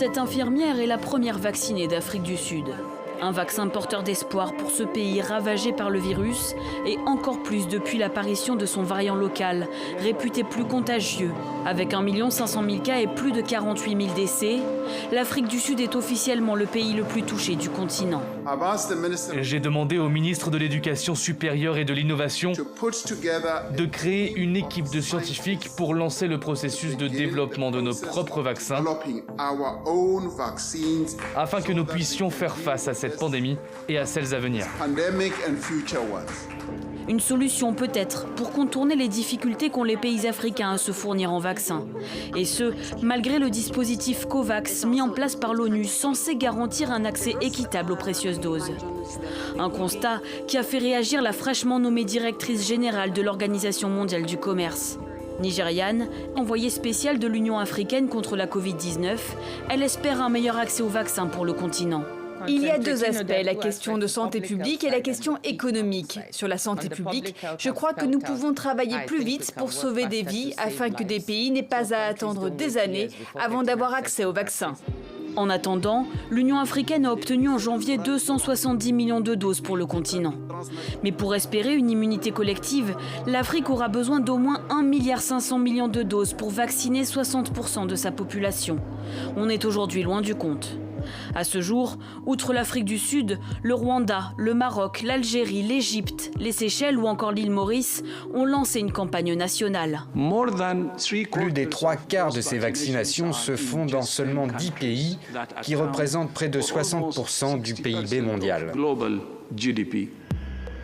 Cette infirmière est la première vaccinée d'Afrique du Sud. Un vaccin porteur d'espoir pour ce pays ravagé par le virus et encore plus depuis l'apparition de son variant local, réputé plus contagieux. Avec 1 500 000 cas et plus de 48 000 décès, l'Afrique du Sud est officiellement le pays le plus touché du continent. J'ai demandé au ministre de l'Éducation supérieure et de l'Innovation de créer une équipe de scientifiques pour lancer le processus de développement de nos propres vaccins afin que nous puissions faire face à cette pandémie et à celles à venir. Une solution peut-être pour contourner les difficultés qu'ont les pays africains à se fournir en vaccins. Et ce, malgré le dispositif COVAX mis en place par l'ONU censé garantir un accès équitable aux précieuses doses. Un constat qui a fait réagir la fraîchement nommée directrice générale de l'Organisation mondiale du commerce. Nigériane, envoyée spéciale de l'Union africaine contre la Covid-19, elle espère un meilleur accès aux vaccins pour le continent. Il y a deux aspects, la question de santé publique et la question économique. Sur la santé publique, je crois que nous pouvons travailler plus vite pour sauver des vies afin que des pays n'aient pas à attendre des années avant d'avoir accès aux vaccins. En attendant, l'Union africaine a obtenu en janvier 270 millions de doses pour le continent. Mais pour espérer une immunité collective, l'Afrique aura besoin d'au moins 1,5 milliard de doses pour vacciner 60% de sa population. On est aujourd'hui loin du compte. À ce jour, outre l'Afrique du Sud, le Rwanda, le Maroc, l'Algérie, l'Égypte, les Seychelles ou encore l'île Maurice ont lancé une campagne nationale. Plus des 3/4 de ces vaccinations se font dans seulement 10 pays qui représentent près de 60% du PIB mondial.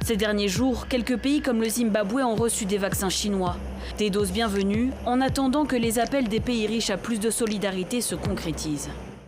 Ces derniers jours, quelques pays comme le Zimbabwe ont reçu des vaccins chinois. Des doses bienvenues en attendant que les appels des pays riches à plus de solidarité se concrétisent.